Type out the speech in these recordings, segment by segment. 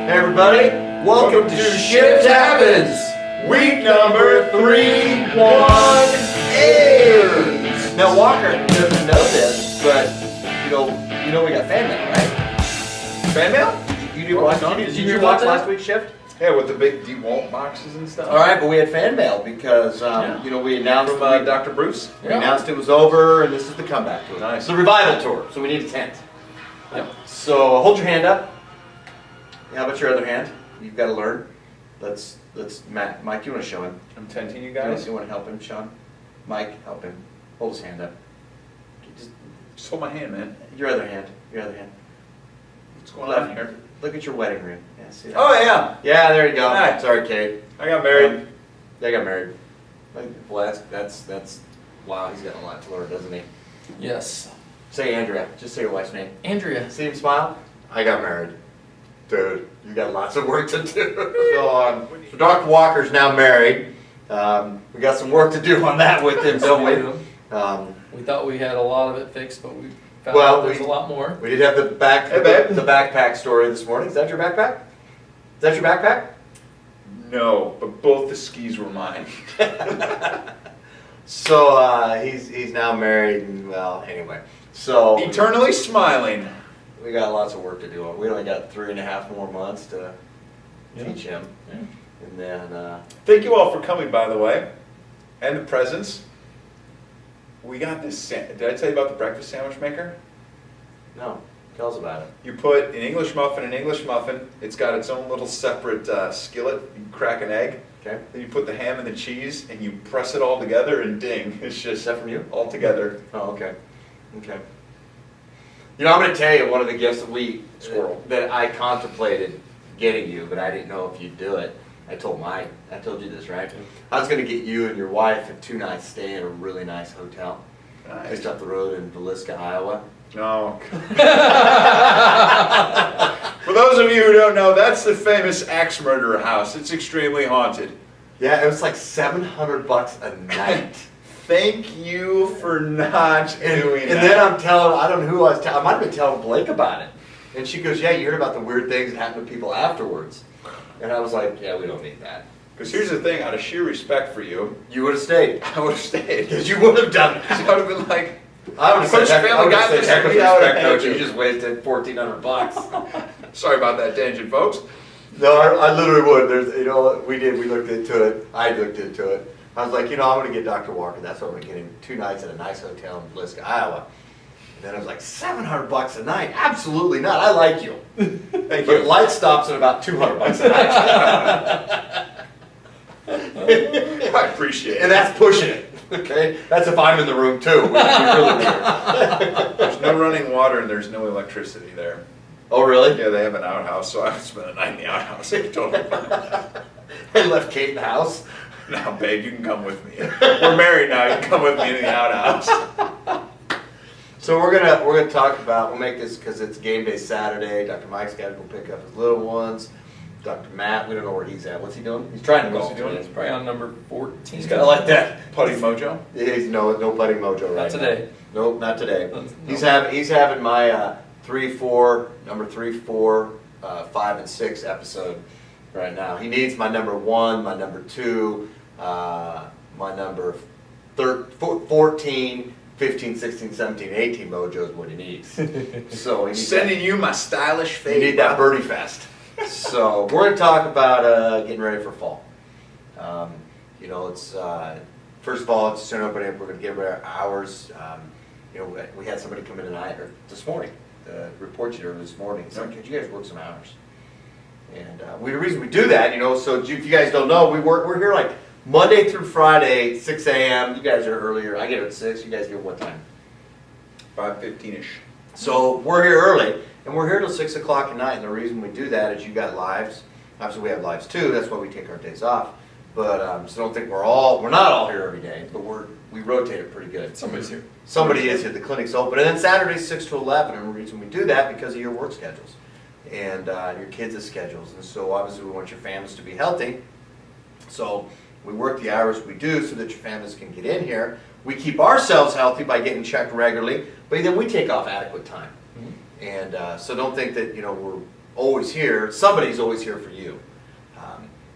Hey everybody, welcome to Shift Happenz. Week number 318. Now Walker doesn't know this, but you know we got fan mail, right? Fan mail? Did you watch last week's shift? Yeah, with the big DeWalt boxes and stuff. All right, but we had fan mail because we announced from Dr. Bruce. We announced it was over, and this is the comeback tour. Nice. It's the revival tour, so we need a tent. Yep. So hold your hand up. How about your other hand? You've got to learn. Let's Mike, you want to show him? I'm tenting you guys. You want to help him, Sean? Mike, help him. Hold his hand up. Just hold my hand, man. Your other hand. Your other hand. What's going on here? Look at your wedding ring. Yeah, see that? Oh yeah. Yeah, there you go. Hi. Sorry, Kate. I got married. They got married. Well, that's wow. He's got a lot to learn, doesn't he? Yes. Say Andrea. Just say your wife's name. Andrea. See him smile? I got married. Dude, you got lots of work to do. So Dr. Walker's now married. We got some work to do on that with him, don't we? We thought we had a lot of it fixed, but we found Well, out there's a lot more. We did have the backpack story this morning. Is that your backpack? Is that your backpack? No, but both the skis were mine. So he's now married, and well, anyway. So Eternally smiling. we got lots of work to do. We only got 3.5 more months to teach him, and then Thank you all for coming, by the way, and the presents. We got this. Did I tell you about the breakfast sandwich maker? no, tell us about it. You put an English muffin. It's got its own little separate skillet. You crack an egg. Okay, Then you put the ham and the cheese, and you press it all together, and ding, it's just is that from you? all together. Oh, okay, okay. You know, I'm going to tell you one of the gifts Squirrel. that I contemplated getting you, but I didn't know if you'd do it. I told you this, right? I was going to get you and your wife a 2-night stay in a really nice hotel just up the road in Villisca, Iowa. No. For those of you who don't know, that's the famous axe murderer house. It's extremely haunted. Yeah, it was like $700 a night. Thank you for not doing that. And then I don't know who I was telling. I might have been telling Blake about it. And she goes, yeah, you heard about the weird things that happen to people afterwards. And I was like, yeah, we don't need that. Because here's the thing, out of sheer respect for you, You would have stayed. I would have stayed. Because you would have done it. I would have been like, I would have Coach said, Family Guy, this heck with is how respect, it coach. is. You just wasted $1,400. sorry about that tangent, folks. No, I literally would. We looked into it. I looked into it. I was like, I'm going to get Dr. Walker. That's what I'm going to get him 2 nights at a nice hotel in Villisca, Iowa. And then I was like, $700 a night? Absolutely not. I like you. Thank But you. light stops at about $200 a night. I appreciate it. And that's pushing it. Okay? That's if I'm in the room too. Which would be really weird. There's no running water and there's no electricity there. Oh, really? Yeah, they have an outhouse, so I would spend a night in the outhouse. It's totally fine. I left Kate in the house. Now, babe, you can come with me. We're married now. You can come with me to the outhouse. So we're gonna talk about. We'll make this because it's game day Saturday. Dr. Mike's got to go pick up his little ones. Dr. Matt, we don't know where he's at. What's he doing? He's trying to golf. What's he doing? today. It's probably on number 14. He's got to like that. Putty mojo. He's no putting mojo right Not today. now. Nope, not today. No. He's having my 3-4, number 3, 4, 5, and 6 episode right now. He needs my number 1, my number 2, my number 14, 15, 16, 17, 18 mojo is what he needs. So he needs Sending you my stylish you fade. need that birdie fest. So we're going to talk about getting ready for fall. It's first of all, it's soon opening up. We're going to give our hours. We had somebody come in tonight or this morning. The report you this morning. So could you guys work some hours? And the reason we do that, so if you guys don't know, we're here like Monday through Friday, 6 a.m. You guys are earlier. I get here at 6. You guys get what time? 5:15-ish. So we're here early, and we're here till 6 o'clock at night. And the reason we do that is you got lives. Obviously, we have lives too. That's why we take our days off. But so don't think we're not all here every day, but we rotate it pretty good. Somebody's here. Somebody is here. The clinic's open, and then Saturdays 6 to 11. And the reason we do that because of your work schedules and your kids' schedules. And so obviously we want your families to be healthy. So we work the hours we do so that your families can get in here. We keep ourselves healthy by getting checked regularly, but then we take off adequate time. And so don't think that we're always here, somebody's always here for you.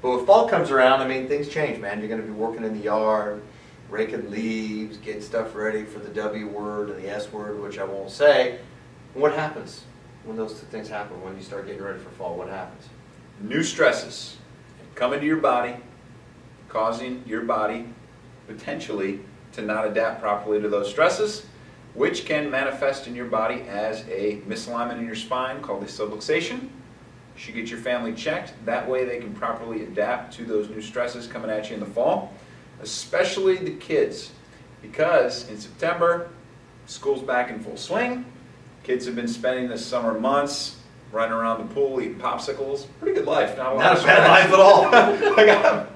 But when fall comes around, I mean, things change, man. You're going to be working in the yard, raking leaves, getting stuff ready for the W word and the S word, which I won't say. What happens when those two things happen, when you start getting ready for fall? What happens? New stresses come into your body, causing your body potentially to not adapt properly to those stresses, which can manifest in your body as a misalignment in your spine called a subluxation. You should get your family checked. That way they can properly adapt to those new stresses coming at you in the fall, especially the kids, because in September, school's back in full swing. Kids have been spending the summer months running around the pool, eating popsicles. Pretty good life. Not a bad life at all.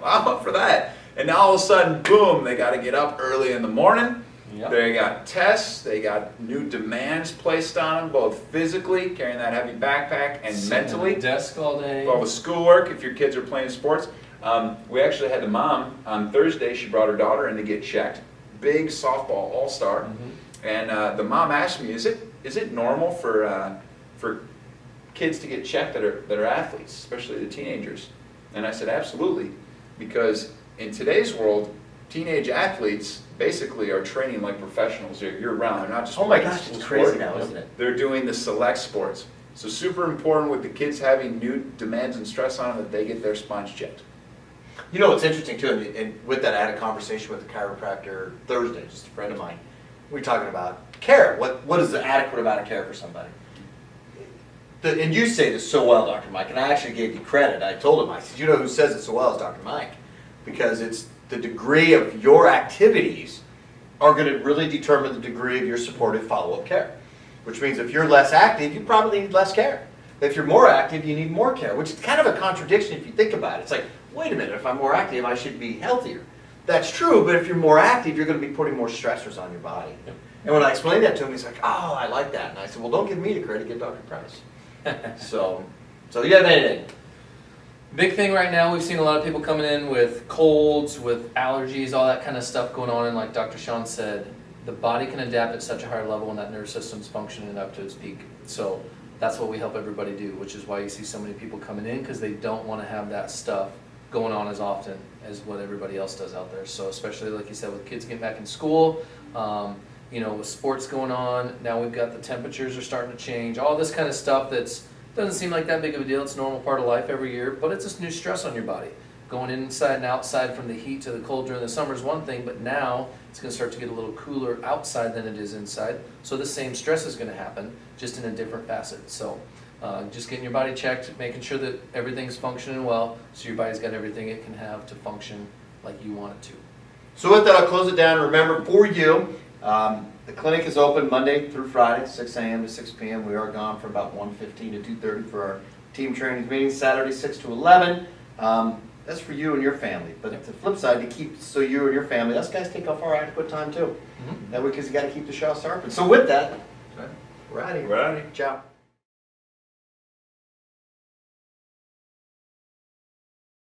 I'm up for that. And now all of a sudden, boom, they got to get up early in the morning. Yep. They got tests, they got new demands placed on them, both physically, carrying that heavy backpack, and Sitting mentally. at the desk all day. All the schoolwork, if your kids are playing sports. We actually had the mom on Thursday, she brought her daughter in to get checked. Big softball all-star. Mm-hmm. And the mom asked me, is it normal for kids to get checked that are athletes, especially the teenagers? And I said, absolutely, because in today's world, teenage athletes basically are training like professionals year-round. They're not just Oh my playing gosh, school it's crazy sport. now, isn't it? They're doing the select sports. So super important with the kids having new demands and stress on them that they get their spines checked. You know what's interesting too, and with that I had a conversation with a chiropractor Thursday, just a friend of mine. We were talking about care. What is the adequate amount of care for somebody? And you say this so well, Dr. Mike, and I actually gave you credit. I told him, I said, you know who says it so well is Dr. Mike. Because it's the degree of your activities are going to really determine the degree of your supportive follow-up care. Which means if you're less active, you probably need less care. If you're more active, you need more care, which is kind of a contradiction if you think about it. It's like, wait a minute, if I'm more active, I should be healthier. That's true, but if you're more active, you're going to be putting more stressors on your body. Yep. And when I explained that to him, he's like, oh, I like that. And I said, well, don't give me the credit, give Dr. Price. So you have anything? Big thing right now, we've seen a lot of people coming in with colds, with allergies, all that kind of stuff going on. And like Dr. Sean said, the body can adapt at such a higher level when that nervous system's functioning up to its peak. So that's what we help everybody do, which is why you see so many people coming in, because they don't want to have that stuff going on as often as what everybody else does out there. So especially like you said, with kids getting back in school, you know, with sports going on, now we've got the temperatures are starting to change, all this kind of stuff that's doesn't seem like that big of a deal. It's a normal part of life every year, but it's just new stress on your body. Going inside and outside from the heat to the cold during the summer is one thing, but now it's going to start to get a little cooler outside than it is inside. So the same stress is going to happen, just in a different facet. So just getting your body checked, making sure that everything's functioning well, so your body's got everything it can have to function like you want it to. So with that, I'll close it down. Remember, for you, the clinic is open Monday through Friday, 6 a.m. to 6 p.m. We are gone from about 1:15 to 2:30 for our team trainings meetings. Saturday, 6 to 11. That's for you and your family. But the flip side, to keep so you and your family, us guys take off our adequate time too. That way, because you got to keep the show sharp. And so with that, we're out of here. We're out of here. Ciao.